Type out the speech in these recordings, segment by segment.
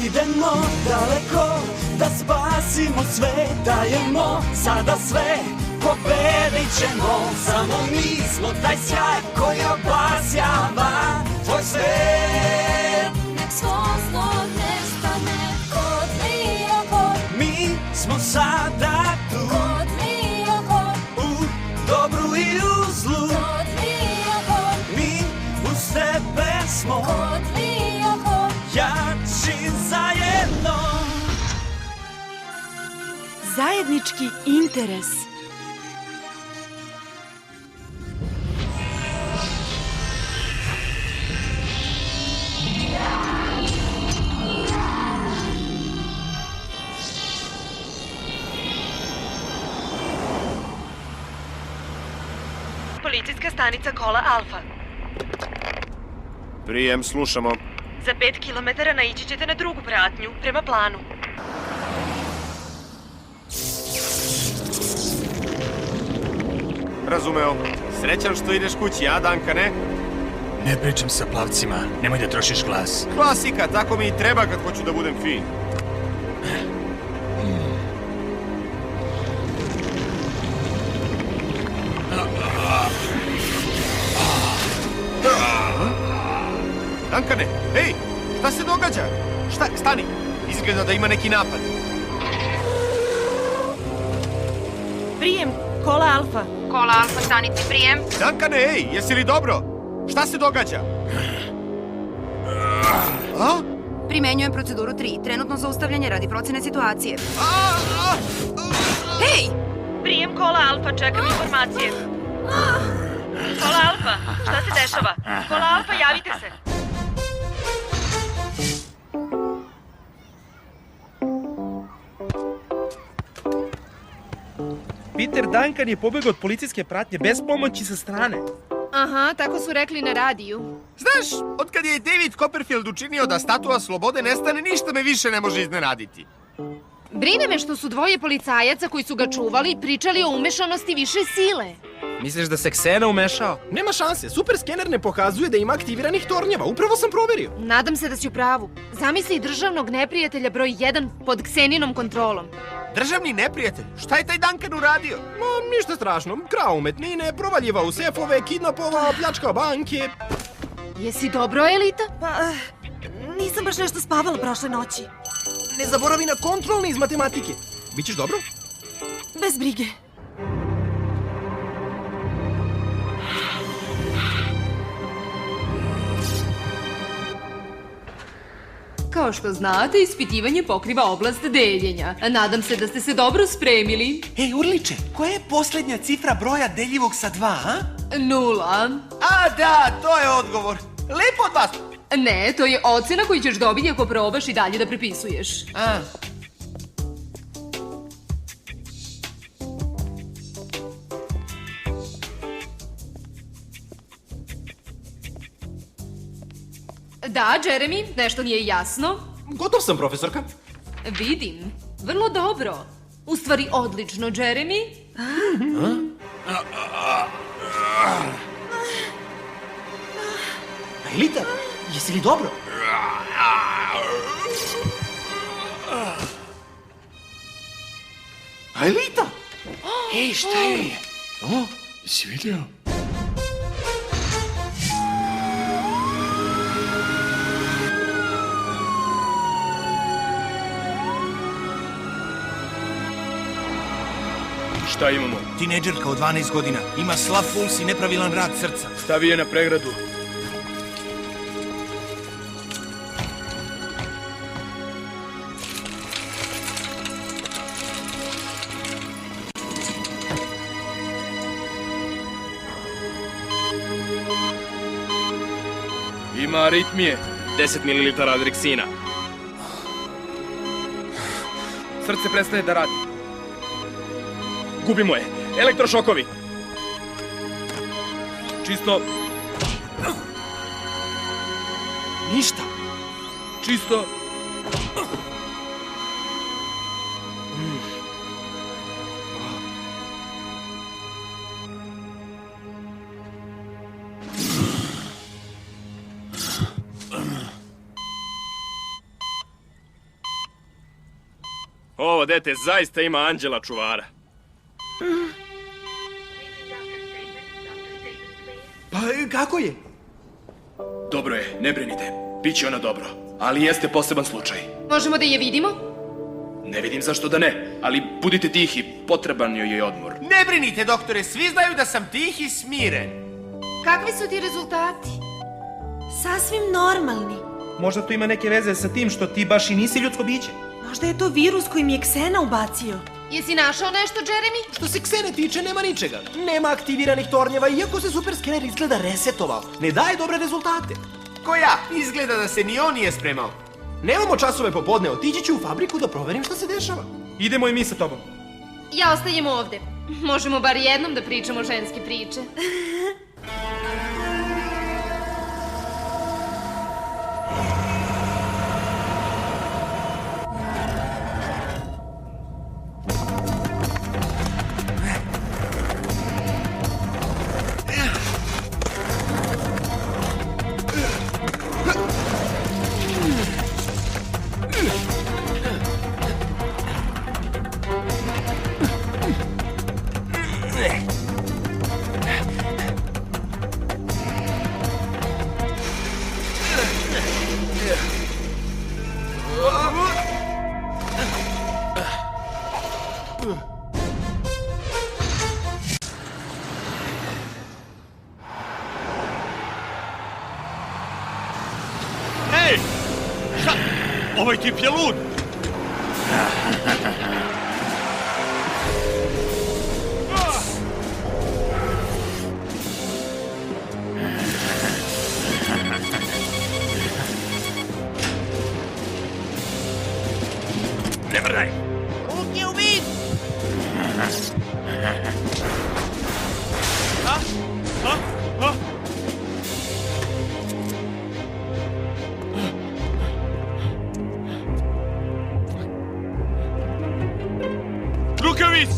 Idemo daleko da spasimo sve, dajemo sada sve, pobedit ćemo. Samo mi smo taj sjaj koji obasjava tvoj svet. Nek svo zlo nestane kod Lioko. Mi smo sada tu, Kod Lioko. u dobru i u zlu. Kod Lioko. Mi uz tebe smo Kod Lioko. jači zajedno. Zajednički interes. Policijska stanica Kola Alfa. Prijem, slušamo. Za 5 kilometara naići ćete na drugu pratnju, prema planu. Razumeo. Srećan što ideš kući, a, Dankane? Ne pričam sa plavcima, nemoj da trošiš glas. Klasika, tako mi i treba kad hoću da budem fin. Dankane, hej, šta se događa? Stani, izgleda da ima neki napad. Prijem, Kola Alfa. Kola Alfa stanici, prijem. Dankane, hej, jesi li dobro? Šta se događa? A? Primenjujem proceduru 3. Trenutno zaustavljanje radi procene situacije. Hej! Prijem, Kola Alfa, čekam informacije. Kola Alfa, šta se dešava? Kola Alfa, javite se. Peter Duncan je pobegao od policijske pratnje bez pomoći sa strane. Aha, tako su rekli na radiju. Znaš, otkad je David Copperfield učinio da statua slobode nestane, ništa me više ne može iznenaditi. Brine me što su dvoje policajaca koji su ga čuvali pričali o umešanosti više sile. Misliš da se Ksena umešao? Nema šanse, super skener ne pokazuje da ima aktiviranih tornjeva, upravo sam proverio. Nadam se da si u pravu. Zamisli državnog neprijatelja broj 1 pod Kseninom kontrolom. Državni neprijatelj? Šta je taj Duncan uradio? Ma, ništa strašno. Krao umetnine, provaljivao u sefove, kidnapovao, pljačkao banke. Jesi dobro, Elita? Pa, nisam baš nešto spavala prošle noći. Ne zaboravi na kontrolni iz matematike. Bićeš dobro? Bez brige. Kao što znate, ispitivanje pokriva oblast deljenja. Nadam se da ste se dobro spremili. Ej, Urliče, koja je posljednja cifra broja deljivog sa 2, a? 0. A, da, to je odgovor. Lepo od vas. Ne, to je ocena koju ćeš dobiti ako probaš i dalje da prepisuješ. A. Da, Jeremy, nešto nije jasno. Gotov sam, profesorka. Vidim. Vrlo dobro. U stvari, odlično, Jeremy. Elita, jesi li dobro? Elita! Ej, šta je? O, jesi vidio? Šta imamo? Tinejdžerka od 12 godina. Ima slab puls i nepravilan rad srca. Stavi je na pregradu. Ima aritmije. 10 ml adreksina. Srce prestaje da radi. Gubimo je. Elektrošokovi. Čisto. Ništa. Čisto. Ovo dete zaista ima anđela čuvara. Pa, kako je? Dobro je, ne brinite. Biće ona dobro. Ali jeste poseban slučaj. Možemo da je vidimo? Ne vidim zašto da ne, ali budite tihi, potreban joj je odmor. Ne brinite, doktore, svi znaju da sam tih i smiren. Kakvi su ti rezultati? Sasvim normalni. Možda to ima neke veze sa tim što ti baš i nisi ljudsko biće. Možda je to virus koji mi je Ksena ubacio. Jesi našao nešto, Jeremy? Što se Ksene tiče, nema ničega. Nema aktiviranih tornjeva, iako se super skener izgleda resetovao. Ne daje dobre rezultate. Ko ja? Izgleda da se ni on nije spremao. Nemamo časove popodne, otići ću u fabriku da proverim šta se dešava. Idemo i mi sa tobom. Ja ostajem ovde. Možemo bar jednom da pričamo ženske priče. Ej! Šta? Ovaj tip je lud! Ne mrdaj! Ruke u vid! Rukavic!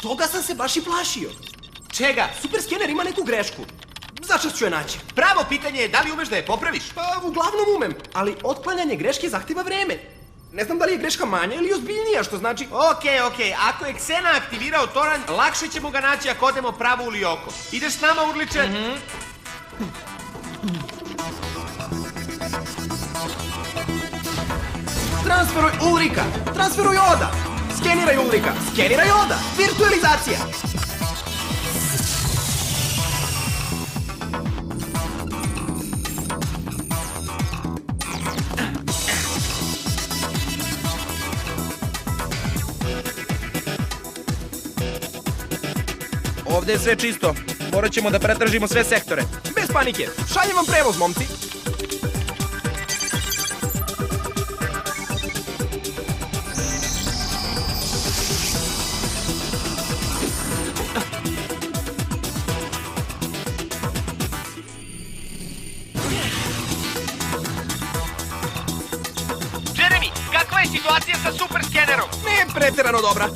Toga sam se baš i plašio. Čega? Super skener ima neku grešku. Začas ću je naći. Pravo pitanje je da li umeš da je popraviš? Pa, uglavnom umem, ali otklanjanje greške zahteva vreme. Ne znam da li je greška manja ili ozbiljnija, što znači... Okej. Ako je Ksena aktivirao toranj, lakše ćemo ga naći ako odemo pravo u Lioko. Ideš s nama, Urliče? Transferuj Ulrika! Transferuj Oda! Skeniraj Ulrika! Skeniraj Oda! Virtualizacija! Ovde je sve čisto. Morat ćemo da pretražimo sve sektore. Bez panike! Šaljem vam prevoz, momci! Jeremy, kakva je situacija sa super skenerom? Ne preterano dobra.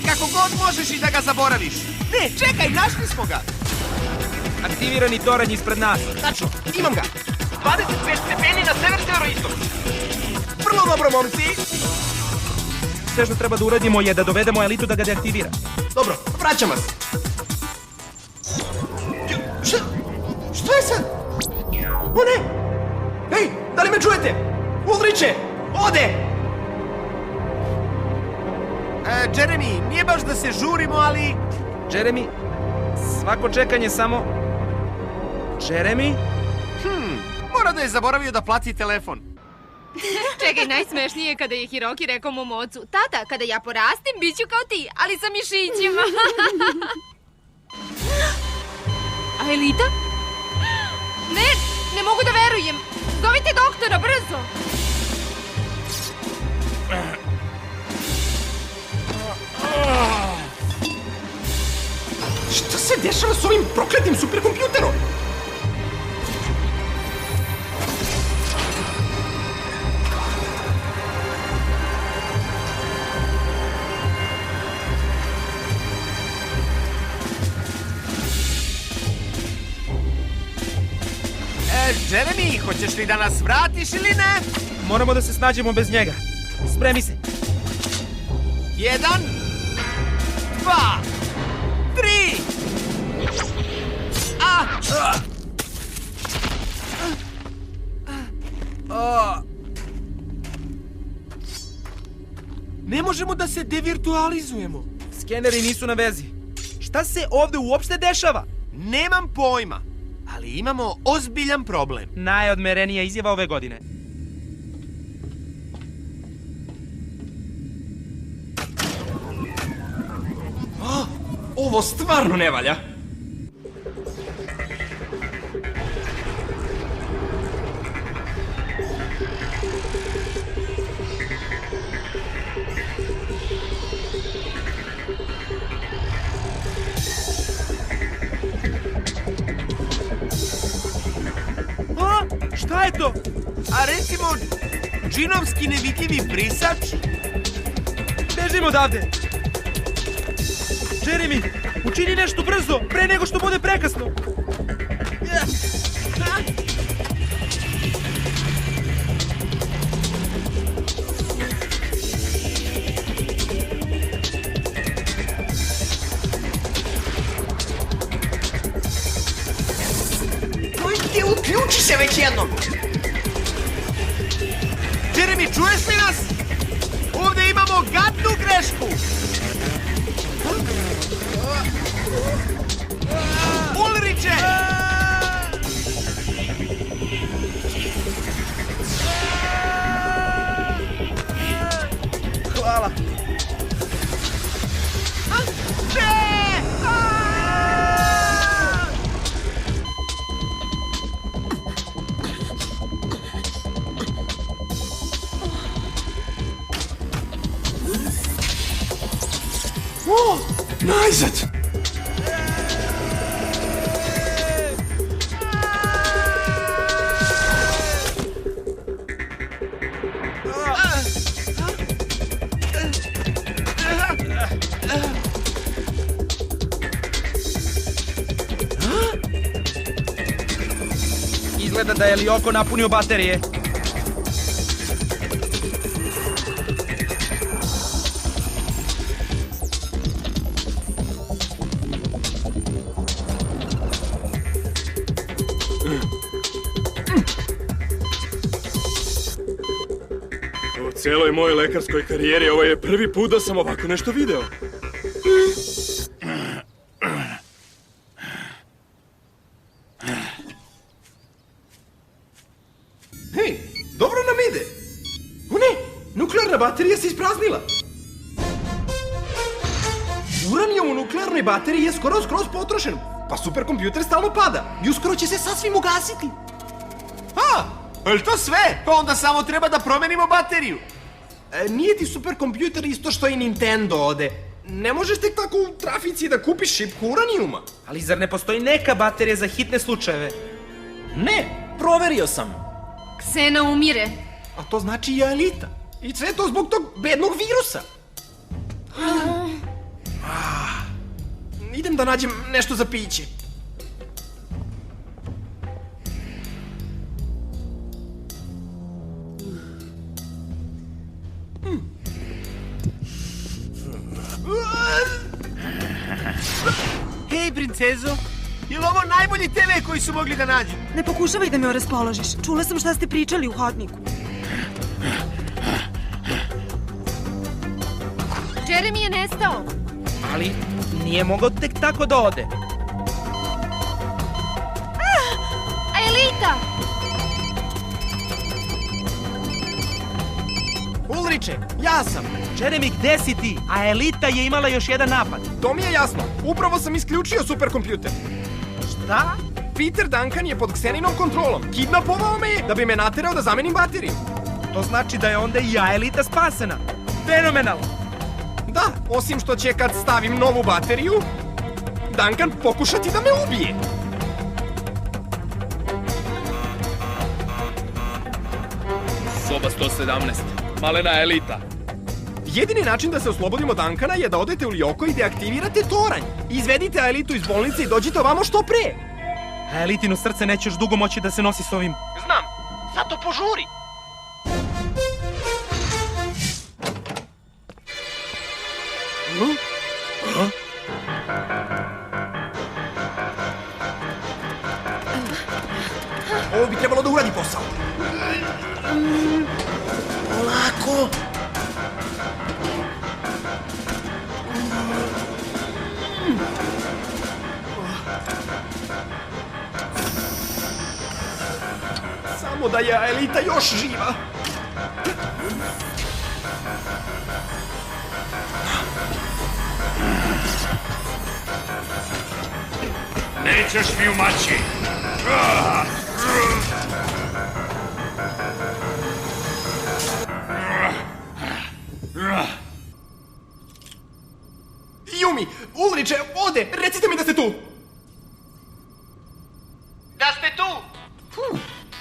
Kako god možeš i da ga zaboraviš. Ne, čekaj, našli smo ga. Aktivirani toranj ispred nas. Tačno, imam ga. 25 stepeni na sever-severoistok. Vrlo dobro, momci. Sve što treba da uradimo je da dovedemo elitu da ga deaktivira. Dobro, vraćam vas. Šta je sad? O ne! Hej, da li me čujete? Ulriče, Ode! Jeremy, nije baš da se žurimo, ali... Jeremy, svako čekanje samo... Jeremy? Mora da je zaboravio da plati telefon. Čekaj, najsmešnije je kada je Hiroki rekao mom ocu: tata, kada ja porastim, bit ću kao ti, ali sa mišićima. A Elita? Ne mogu da verujem. Zovite doktora, brzo. dešava s ovim prokletim superkompjuterom? Jeremy, hoćeš li da nas vratiš ili ne? Moramo da se snađemo bez njega. Spremi se. 1, 2, 3. Ne možemo da se devirtualizujemo. Skeneri nisu na vezi. Šta se ovde uopšte dešava? Nemam pojma, ali imamo ozbiljan problem. Najodmerenija izjava ove godine. Ovo stvarno ne valja. Šta je to? A recimo, džinovski nevidljivi brisač? Bežimo odavde! Jeremy, učini nešto brzo, pre nego što bude prekasno! Dojte, uključi se već jednom! Jeremy, čuješ li nas? Ovde imamo gadnu grešku! Ulriče! Hvala! Najzad! Izgleda da je Lyoko napunio baterije. U celoj mojoj lekarskoj karijeri ovo je prvi put da sam ovako nešto video. Hej, dobro nam ide! O ne, nuklearna baterija se ispraznila! Uranijum u nuklearnoj bateriji je skroz potrošen, pa superkompjuter stalno pada i uskoro će se sasvim ugasiti. Je li to sve? Pa onda samo treba da promenimo bateriju. Nije ti superkompjuter isto što i Nintendo ode. Ne možeš tek tako u trafici da kupiš šipku uranijuma. Ali zar ne postoji neka baterija za hitne slučajeve? Ne, proverio sam. Ksena umire. A to znači i Aelita. I sve to zbog tog bednog virusa. Idem da nađem nešto za piće. Hej, princezo, je li ovo najbolji TV koji su mogli da nađu? Ne pokušavaj da me oraspoložiš. Čula sam šta ste pričali u hodniku. Jeremy je nestao. Ali nije mogao tek tako da ode. Aelita! Ulriče, ja sam. Jeremy, gde si ti? A Aelita je imala još jedan napad. To mi je jasno. Upravo sam isključio superkompjuter. Šta? Peter Duncan je pod Kseninom kontrolom. Kidnapovao me je da bi me naterao da zamenim bateriju. To znači da je onda i Aelita spasena. Fenomenalno! Da, osim što će kad stavim novu bateriju, Duncan pokušati da me ubije. Soba 117. Malena elita. Jedini način da se oslobodimo Duncana je da odete u Lyoko i deaktivirate toranj. Izvedite Elitu iz bolnice i dođite ovamo što pre. A Elitino srce neće još dugo moći da se nosi s ovim. Znam, zato požuri. Ovo bi trebalo da uradi posao. Polako. Samo da je Elita još živa. Nećeš mi umaći! Yumi, Ulriče, ode, recite mi da ste tu! Da ste tu!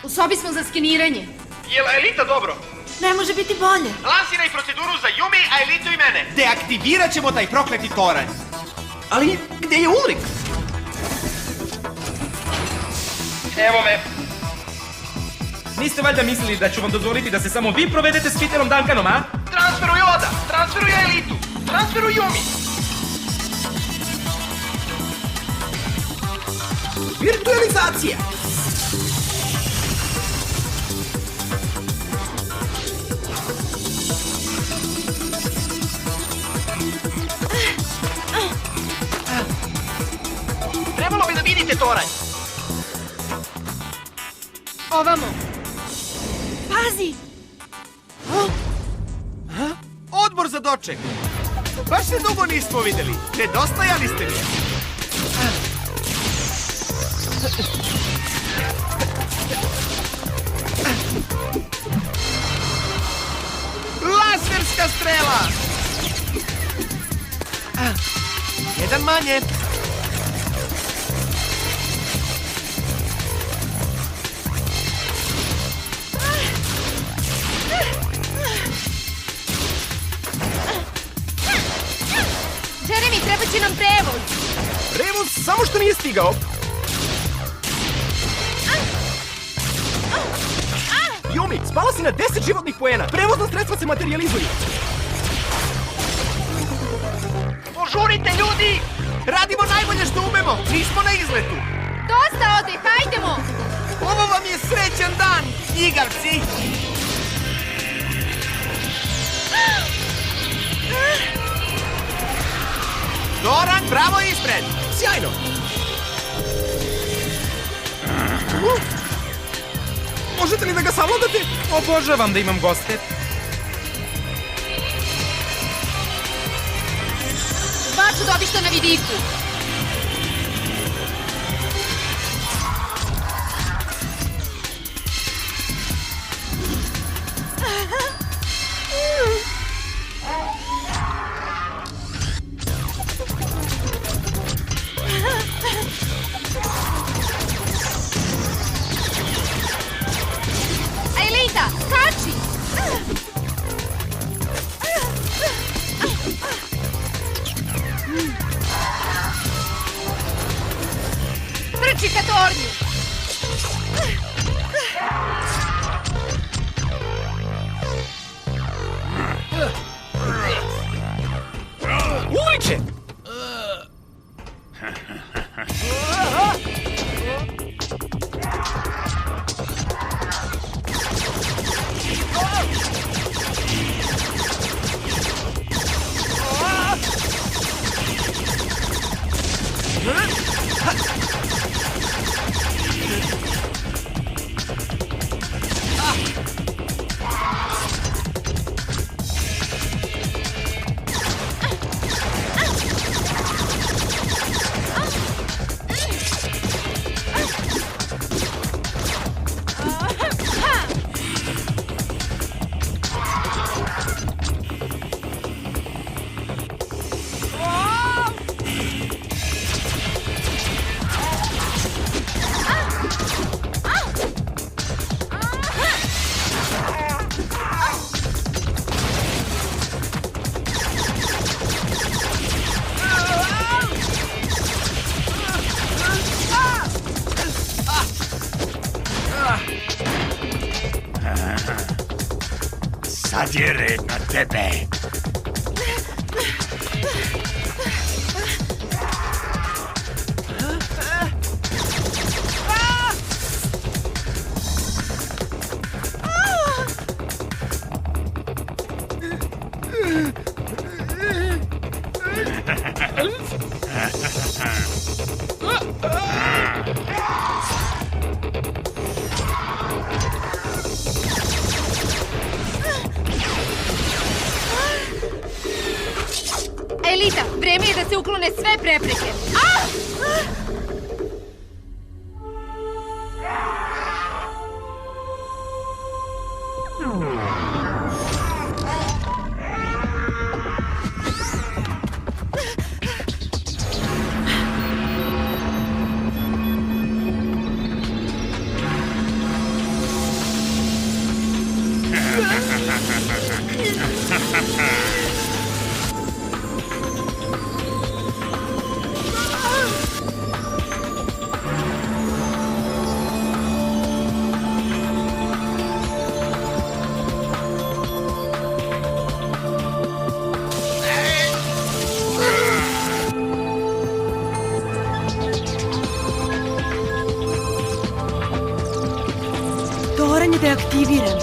U sobi smo za skeniranje. Jel Elita dobro? Ne može biti bolje. Lansiraj proceduru za Yumi, a Elitu i mene. Deaktivirat ćemo taj prokleti toranj. Ali, gde je Ulrik? Evo me. Niste valjda mislili da ću vam dozvoliti da se samo vi provedete s Peterom Duncanom, a? Transferuj Oda, transferuj Elitu, transferuj Yumi. Virtualizacija. Trebalo bi da vidite toranj. Ovamo. Pazi! Odbor za doček. Baš se dugo nismo videli. Nedostajali ste mi. Laserska strela! Jedan manje. Jeremy, treba će nam prevoz. Prevoz samo što nije stigao. Yumi, spala si na 10 životnih poena. Prevozna sredstva se materijalizuju. Požurite, ljudi! Radimo najbolje što umemo. Nismo na izletu. Dosta ode, hajdemo! Ovo vam je srećan dan, igavci! Doran, pravo ispred! Sjajno! Možete li da ga savladate? Obožavam da imam goste. Dva čudovišta na vidiku. Elita, skači! Sad je red na tebe. Elita, vreme je da se uklone sve prepreke. Toranj je deaktiviran.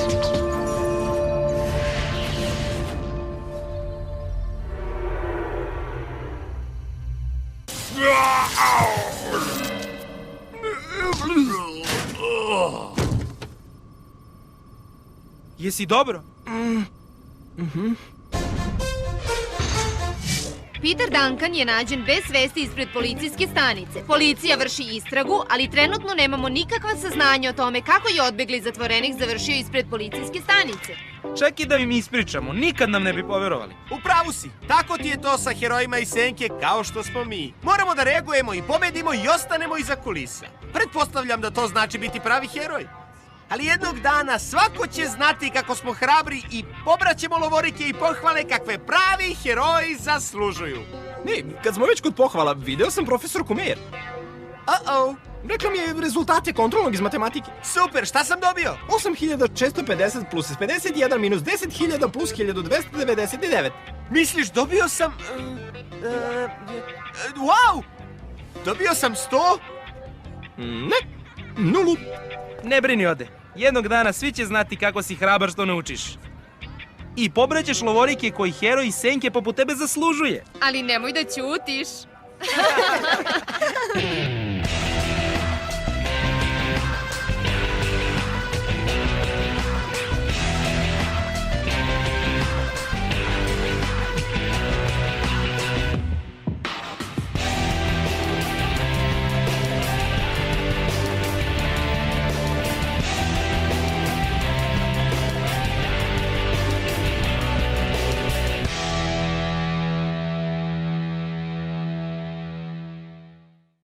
Jesi dobro? Peter Duncan je nađen bez svesti ispred policijske stanice. Policija vrši istragu, ali trenutno nemamo nikakva saznanja o tome kako je odbegli zatvorenik završio ispred policijske stanice. Čak i da im ispričamo, nikad nam ne bi poverovali. U pravu si. Tako ti je to sa herojima iz senke kao što smo mi. Moramo da reagujemo i pobedimo i ostanemo iza kulisa. Pretpostavljam da to znači biti pravi heroj. Ali jednog dana svako će znati kako smo hrabri i pobraćemo lovorike i pohvale kakve pravi heroji zaslužuju. Kad smo već kod pohvala, video sam profesorku Meyer. Rekla mi je rezultate kontrolnog iz matematike. Super, šta sam dobio? 8650 plus 51 minus 10.000 plus 1299. Misliš, dobio sam... wow! Dobio sam 100? Ne, 0. Ne brini, Ode. Jednog dana svi će znati kako si hrabar što naučiš. I pobraćeš lovorike koji heroj iz senke poput tebe zaslužuje. Ali nemoj da ćutiš.